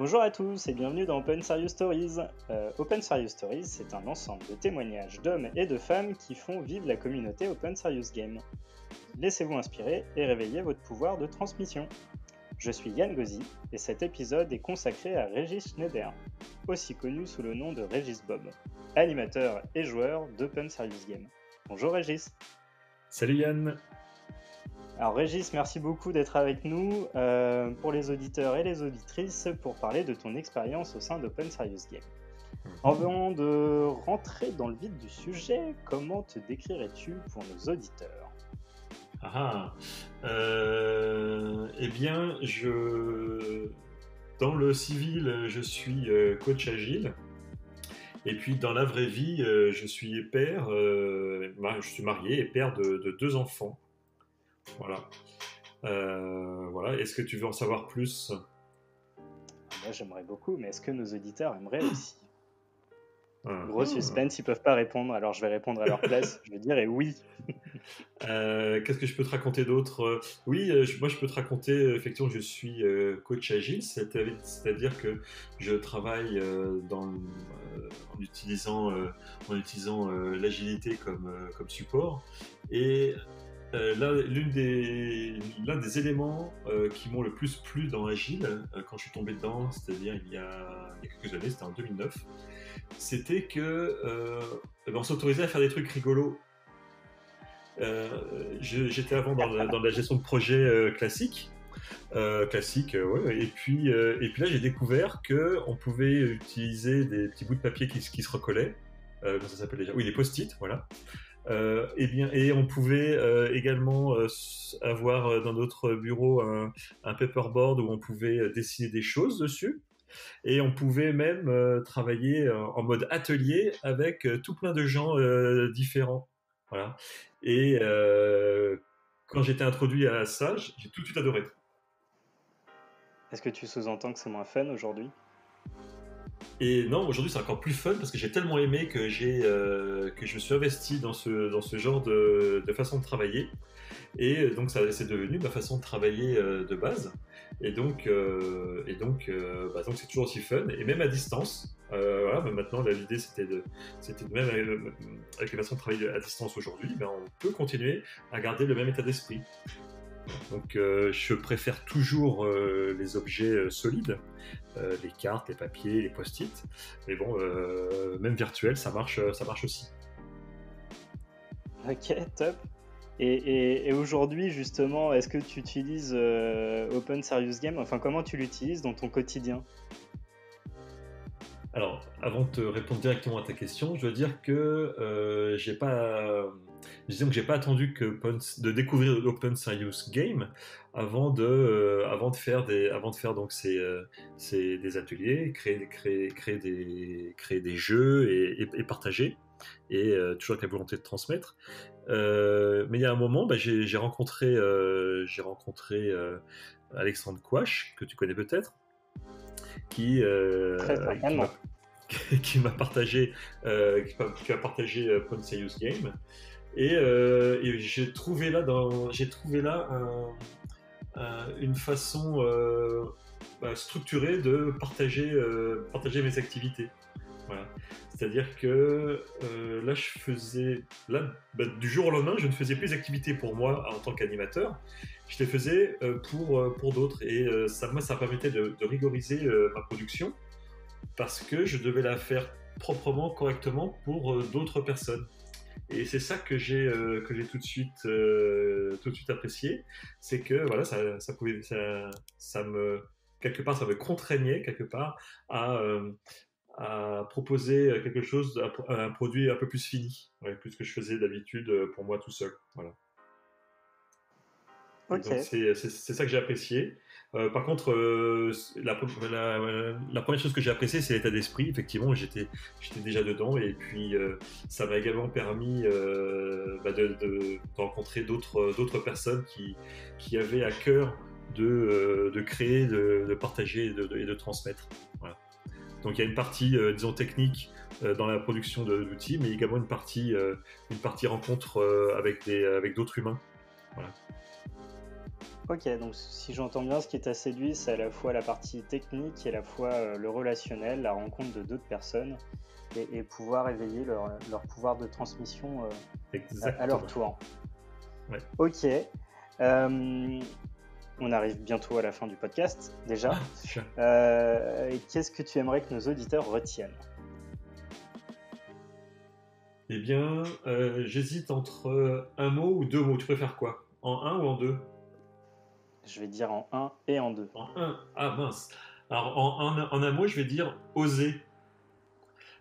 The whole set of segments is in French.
Bonjour à tous et bienvenue dans Open Serious Stories. Open Serious Stories, c'est un ensemble de témoignages d'hommes et de femmes qui font vivre la communauté Open Serious Game. Laissez-vous inspirer et réveillez votre pouvoir de transmission. Je suis Yann Gauzy et cet épisode est consacré à Régis Schneider, aussi connu sous le nom de Régis Bob, animateur et joueur d'Open Serious Game. Bonjour Régis. Salut Yann. Alors Régis, merci beaucoup d'être avec nous pour les auditeurs et les auditrices pour parler de ton expérience au sein d'Open Serious Game. Avant de rentrer dans le vif du sujet, comment te décrirais-tu pour nos auditeurs ? Eh bien, dans le civil, je suis coach agile. Et puis dans la vraie vie, je suis père, je suis marié et père de 2 enfants. Voilà. Voilà. Est-ce que tu veux en savoir plus ? Moi, j'aimerais beaucoup, mais est-ce que nos auditeurs aimeraient aussi ? Gros suspense, ils peuvent pas répondre, alors je vais répondre à leur place. Je dirais oui. Qu'est-ce que je peux te raconter d'autre ? Oui, moi je peux te raconter, effectivement, je suis coach agile, c'est-à-dire que je travaille en utilisant l'agilité comme support. Et là, l'un des éléments qui m'ont le plus plu dans Agile, quand je suis tombé dedans, c'est-à-dire il y a quelques années, c'était en 2009, c'était on s'autorisait à faire des trucs rigolos. J'étais avant dans la gestion de projet classique. Ouais. Et puis là, j'ai découvert qu'on pouvait utiliser des petits bouts de papier qui se recollaient. Comment ça s'appelle déjà ? Oui, des post-it, voilà. Et on pouvait également avoir dans notre bureau un paperboard où on pouvait dessiner des choses dessus. Et on pouvait même travailler en mode atelier avec tout plein de gens différents. Voilà. Et quand j'étais introduit à ça, j'ai tout de suite adoré. Est-ce que tu sous-entends que c'est moins fun aujourd'hui ? Et non, aujourd'hui c'est encore plus fun parce que j'ai tellement aimé que je me suis investi dans ce genre de façon de travailler. Et donc c'est devenu ma façon de travailler de base. Et donc c'est toujours aussi fun. Et même à distance, voilà, même maintenant l'idée c'était même avec les façons de travailler à distance aujourd'hui, on peut continuer à garder le même état d'esprit. Donc je préfère toujours les objets solides, les cartes, les papiers, les post-it. Mais bon, même virtuel, ça marche aussi. Ok, top. Et aujourd'hui, justement, est-ce que tu utilises Open Serious Game ? Enfin, comment tu l'utilises dans ton quotidien ? Alors, avant de te répondre directement à ta question, je dois dire que j'ai pas attendu de découvrir l'Open Serious Game avant de faire donc des ateliers, créer des jeux et partager, et toujours avec la volonté de transmettre. Mais il y a un moment, j'ai rencontré Alexandre Kouache, que tu connais peut-être, qui m'a partagé Open Serious Game, et j'ai trouvé là une façon structurée de partager mes activités. Voilà. C'est-à-dire que du jour au lendemain, je ne faisais plus d'activités pour moi en tant qu'animateur, je les faisais pour d'autres, et ça permettait de rigoriser ma production, parce que je devais la faire proprement, correctement pour d'autres personnes. Et c'est ça que j'ai tout de suite apprécié, c'est que voilà, ça me contraignait quelque part à proposer quelque chose, un produit un peu plus fini, plus que je faisais d'habitude pour moi tout seul. Voilà. Okay. Donc c'est ça que j'ai apprécié. Par contre, la première chose que j'ai appréciée, c'est l'état d'esprit. Effectivement, j'étais déjà dedans, et puis ça m'a également permis de rencontrer d'autres personnes qui avaient à cœur de créer, de partager et de transmettre. Voilà. Donc il y a une partie, disons, technique dans la production d'outils, mais également une partie rencontre avec d'autres humains. Voilà. Ok, donc si j'entends bien, ce qui t'a séduit, c'est à la fois la partie technique et à la fois le relationnel, la rencontre de d'autres personnes et pouvoir éveiller leur pouvoir de transmission à leur Exactement. tour. Ouais. Ok. On arrive bientôt à la fin du podcast, déjà. Qu'est-ce que tu aimerais que nos auditeurs retiennent? Eh bien, j'hésite entre un mot ou deux mots. Tu préfères quoi? En un ou en deux? Je vais dire en 1 et en 2. En un. Ah mince. Alors en un mot, je vais dire oser.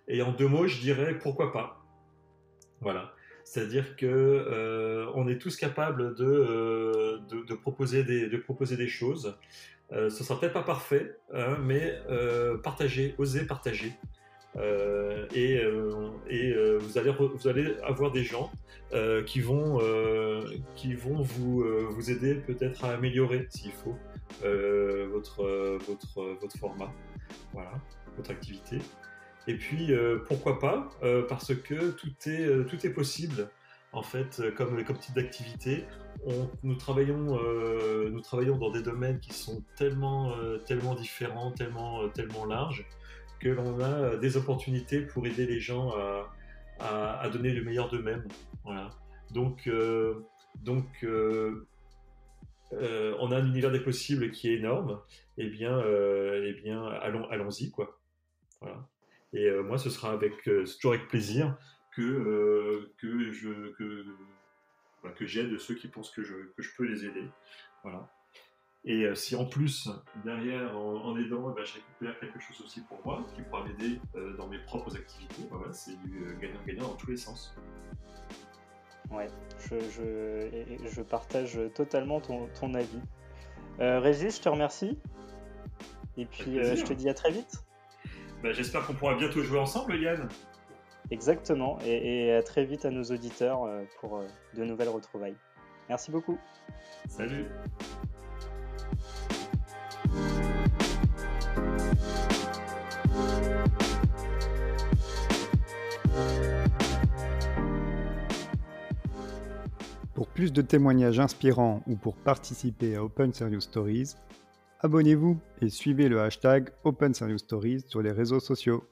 Et en deux mots, je dirais pourquoi pas. Voilà. C'est-à-dire que on est tous capables de proposer des choses. Ce sera peut-être pas parfait, hein, mais partager, oser partager. Vous allez avoir des gens qui vont vous aider peut-être à améliorer, s'il faut, votre format, voilà, votre activité. Et puis, pourquoi pas, parce que tout est possible, en fait, comme type d'activité. Nous travaillons dans des domaines qui sont tellement différents, tellement larges, que l'on a des opportunités pour aider les gens à donner le meilleur d'eux-mêmes. Voilà. Donc, on a un univers des possibles qui est énorme. Allons-y, quoi. Voilà. Et moi, ce sera c'est toujours avec plaisir que j'aide ceux qui pensent que je peux les aider. Voilà. Et si en plus, derrière, en aidant, je récupère quelque chose aussi pour moi, qui pourra m'aider dans mes propres activités, voilà, c'est du gagnant-gagnant dans tous les sens. Ouais, je partage totalement ton avis. Régis, je te remercie. Et puis, je te dis à très vite. J'espère qu'on pourra bientôt jouer ensemble, Yann. Exactement. Et à très vite à nos auditeurs pour de nouvelles retrouvailles. Merci beaucoup. Salut. Pour plus de témoignages inspirants ou pour participer à Open Serious Stories, abonnez-vous et suivez le hashtag Open Serious Stories sur les réseaux sociaux.